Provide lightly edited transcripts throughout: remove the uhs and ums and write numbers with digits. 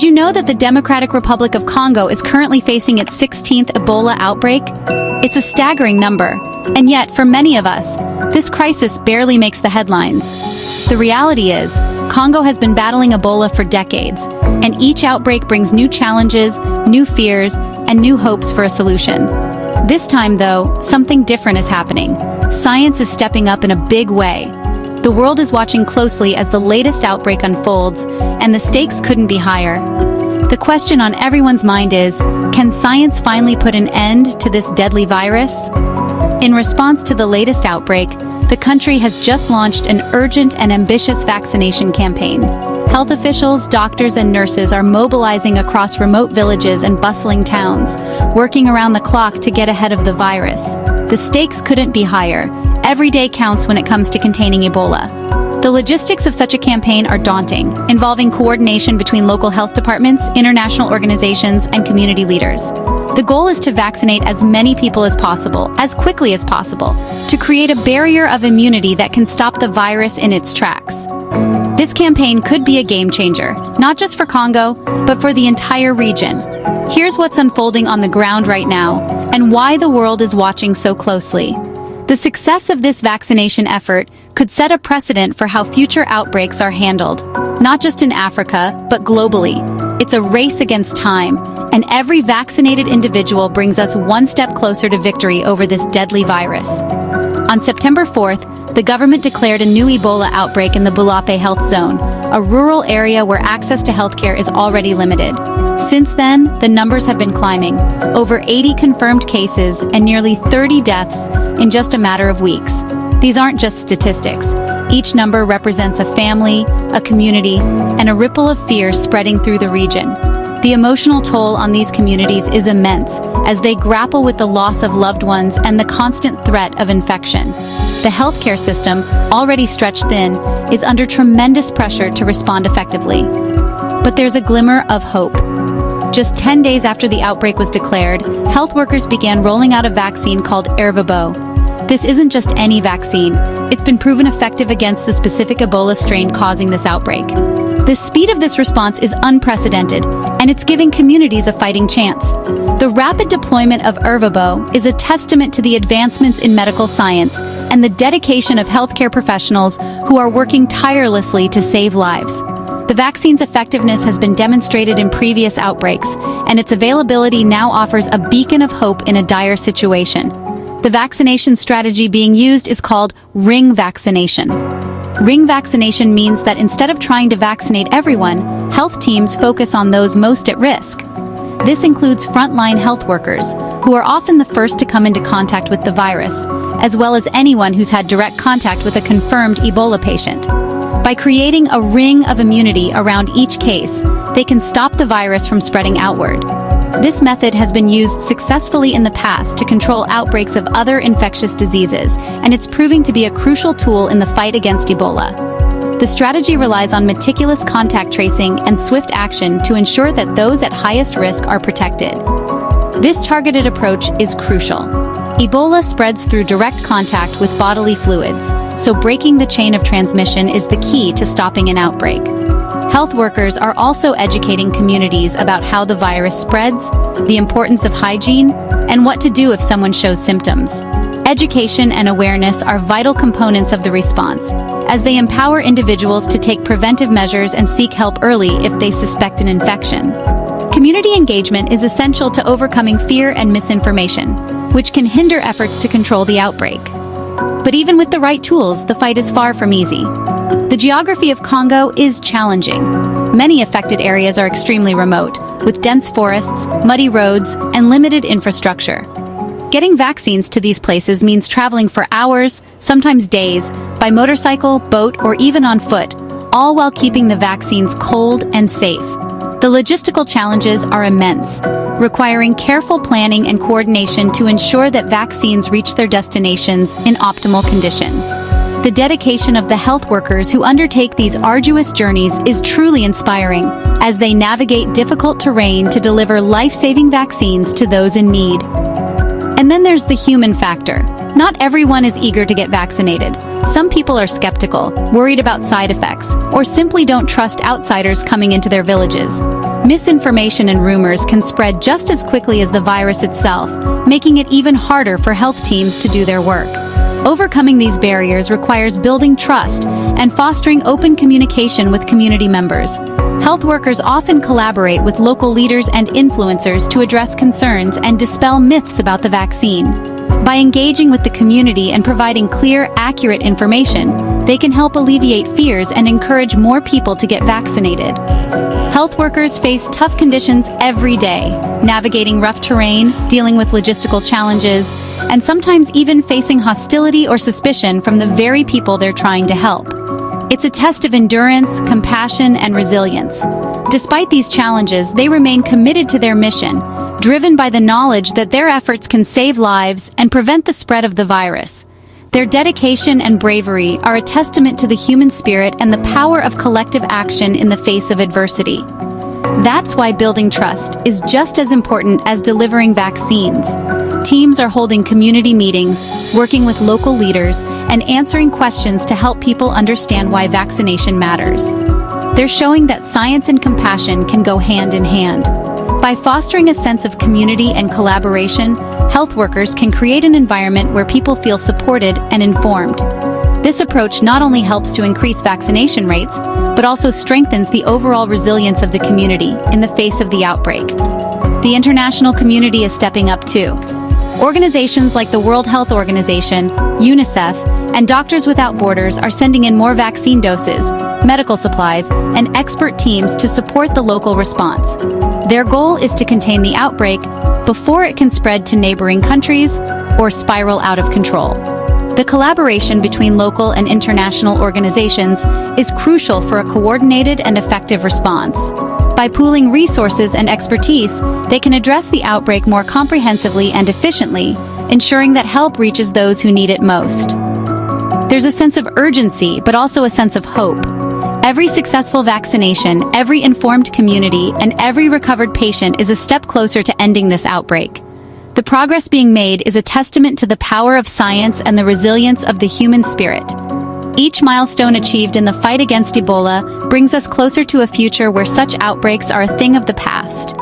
Did you know that the Democratic Republic of Congo is currently facing its 16th Ebola outbreak? It's a staggering number, and yet, for many of us, this crisis barely makes the headlines. The reality is, Congo has been battling Ebola for decades, and each outbreak brings new challenges, new fears, and new hopes for a solution. This time, though, something different is happening. Science is stepping up in a big way. The world is watching closely as the latest outbreak unfolds, and the stakes couldn't be higher. The question on everyone's mind is, can science finally put an end to this deadly virus? In response to the latest outbreak, the country has just launched an urgent and ambitious vaccination campaign. Health officials, doctors, and nurses are mobilizing across remote villages and bustling towns, working around the clock to get ahead of the virus. The stakes couldn't be higher. Every day counts when it comes to containing Ebola. The logistics of such a campaign are daunting, involving coordination between local health departments, international organizations, and community leaders. The goal is to vaccinate as many people as possible, as quickly as possible, to create a barrier of immunity that can stop the virus in its tracks. This campaign could be a game changer, not just for Congo, but for the entire region. Here's what's unfolding on the ground right now, and why the world is watching so closely. The success of this vaccination effort could set a precedent for how future outbreaks are handled, not just in Africa, but globally. It's a race against time, and every vaccinated individual brings us one step closer to victory over this deadly virus. On September 4th, the government declared a new Ebola outbreak in the Bulape Health Zone, a rural area where access to healthcare is already limited. Since then, the numbers have been climbing. Over 80 confirmed cases and nearly 30 deaths in just a matter of weeks. These aren't just statistics. Each number represents a family, a community, and a ripple of fear spreading through the region. The emotional toll on these communities is immense as they grapple with the loss of loved ones and the constant threat of infection. The healthcare system, already stretched thin, is under tremendous pressure to respond effectively. But there's a glimmer of hope. Just 10 days after the outbreak was declared, health workers began rolling out a vaccine called Ervebo. This isn't just any vaccine. It's been proven effective against the specific Ebola strain causing this outbreak. The speed of this response is unprecedented, and it's giving communities a fighting chance. The rapid deployment of Ervebo is a testament to the advancements in medical science and the dedication of healthcare professionals who are working tirelessly to save lives. The vaccine's effectiveness has been demonstrated in previous outbreaks, and its availability now offers a beacon of hope in a dire situation. The vaccination strategy being used is called ring vaccination. Ring vaccination means that instead of trying to vaccinate everyone, health teams focus on those most at risk. This includes frontline health workers, who are often the first to come into contact with the virus, as well as anyone who's had direct contact with a confirmed Ebola patient. By creating a ring of immunity around each case, they can stop the virus from spreading outward. This method has been used successfully in the past to control outbreaks of other infectious diseases, and it's proving to be a crucial tool in the fight against Ebola. The strategy relies on meticulous contact tracing and swift action to ensure that those at highest risk are protected. This targeted approach is crucial. Ebola spreads through direct contact with bodily fluids, so breaking the chain of transmission is the key to stopping an outbreak. Health workers are also educating communities about how the virus spreads, the importance of hygiene, and what to do if someone shows symptoms. Education and awareness are vital components of the response, as they empower individuals to take preventive measures and seek help early if they suspect an infection. Community engagement is essential to overcoming fear and misinformation, which can hinder efforts to control the outbreak. But even with the right tools, the fight is far from easy. The geography of Congo is challenging. Many affected areas are extremely remote, with dense forests, muddy roads, and limited infrastructure. Getting vaccines to these places means traveling for hours, sometimes days, by motorcycle, boat, or even on foot, all while keeping the vaccines cold and safe. The logistical challenges are immense, requiring careful planning and coordination to ensure that vaccines reach their destinations in optimal condition. The dedication of the health workers who undertake these arduous journeys is truly inspiring, as they navigate difficult terrain to deliver life-saving vaccines to those in need. And then there's the human factor. Not everyone is eager to get vaccinated. Some people are skeptical, worried about side effects, or simply don't trust outsiders coming into their villages. Misinformation and rumors can spread just as quickly as the virus itself, making it even harder for health teams to do their work. Overcoming these barriers requires building trust and fostering open communication with community members. Health workers often collaborate with local leaders and influencers to address concerns and dispel myths about the vaccine. By engaging with the community and providing clear, accurate information, they can help alleviate fears and encourage more people to get vaccinated. Health workers face tough conditions every day, navigating rough terrain, dealing with logistical challenges, and sometimes even facing hostility or suspicion from the very people they're trying to help. It's a test of endurance, compassion, and resilience. Despite these challenges, they remain committed to their mission, driven by the knowledge that their efforts can save lives and prevent the spread of the virus. Their dedication and bravery are a testament to the human spirit and the power of collective action in the face of adversity. That's why building trust is just as important as delivering vaccines. Teams are holding community meetings, working with local leaders, and answering questions to help people understand why vaccination matters. They're showing that science and compassion can go hand in hand. By fostering a sense of community and collaboration, health workers can create an environment where people feel supported and informed. This approach not only helps to increase vaccination rates, but also strengthens the overall resilience of the community in the face of the outbreak. The international community is stepping up too. Organizations like the World Health Organization, UNICEF, and Doctors Without Borders are sending in more vaccine doses, medical supplies, and expert teams to support the local response. Their goal is to contain the outbreak before it can spread to neighboring countries or spiral out of control. The collaboration between local and international organizations is crucial for a coordinated and effective response. By pooling resources and expertise, they can address the outbreak more comprehensively and efficiently, ensuring that help reaches those who need it most. There's a sense of urgency, but also a sense of hope. Every successful vaccination, every informed community, and every recovered patient is a step closer to ending this outbreak. The progress being made is a testament to the power of science and the resilience of the human spirit. Each milestone achieved in the fight against Ebola brings us closer to a future where such outbreaks are a thing of the past.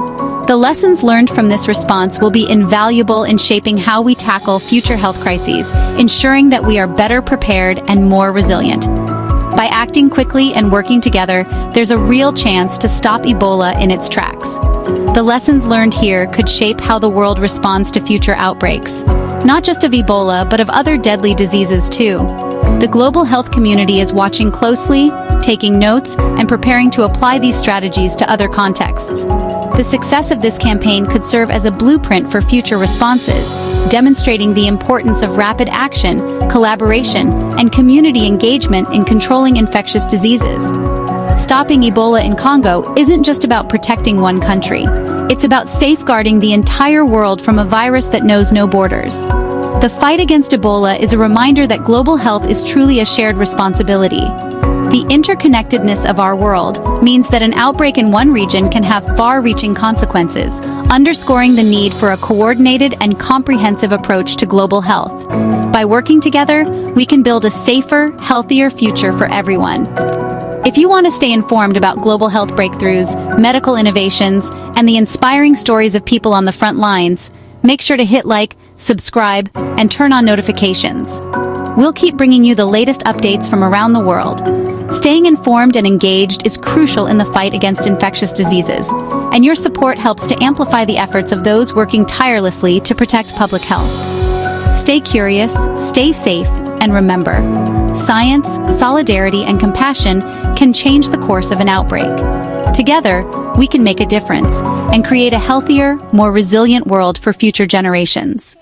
The lessons learned from this response will be invaluable in shaping how we tackle future health crises, ensuring that we are better prepared and more resilient. By acting quickly and working together, there's a real chance to stop Ebola in its tracks. The lessons learned here could shape how the world responds to future outbreaks, not just of Ebola, but of other deadly diseases too. The global health community is watching closely, taking notes, and preparing to apply these strategies to other contexts. The success of this campaign could serve as a blueprint for future responses, demonstrating the importance of rapid action, collaboration, and community engagement in controlling infectious diseases. Stopping Ebola in Congo isn't just about protecting one country. It's about safeguarding the entire world from a virus that knows no borders. The fight against Ebola is a reminder that global health is truly a shared responsibility. The interconnectedness of our world means that an outbreak in one region can have far-reaching consequences, underscoring the need for a coordinated and comprehensive approach to global health. By working together, we can build a safer, healthier future for everyone. If you want to stay informed about global health breakthroughs, medical innovations, and the inspiring stories of people on the front lines, make sure to hit like, subscribe, and turn on notifications. We'll keep bringing you the latest updates from around the world. Staying informed and engaged is crucial in the fight against infectious diseases, and your support helps to amplify the efforts of those working tirelessly to protect public health. Stay curious, stay safe, and remember, science, solidarity, and compassion can change the course of an outbreak. Together, we can make a difference and create a healthier, more resilient world for future generations.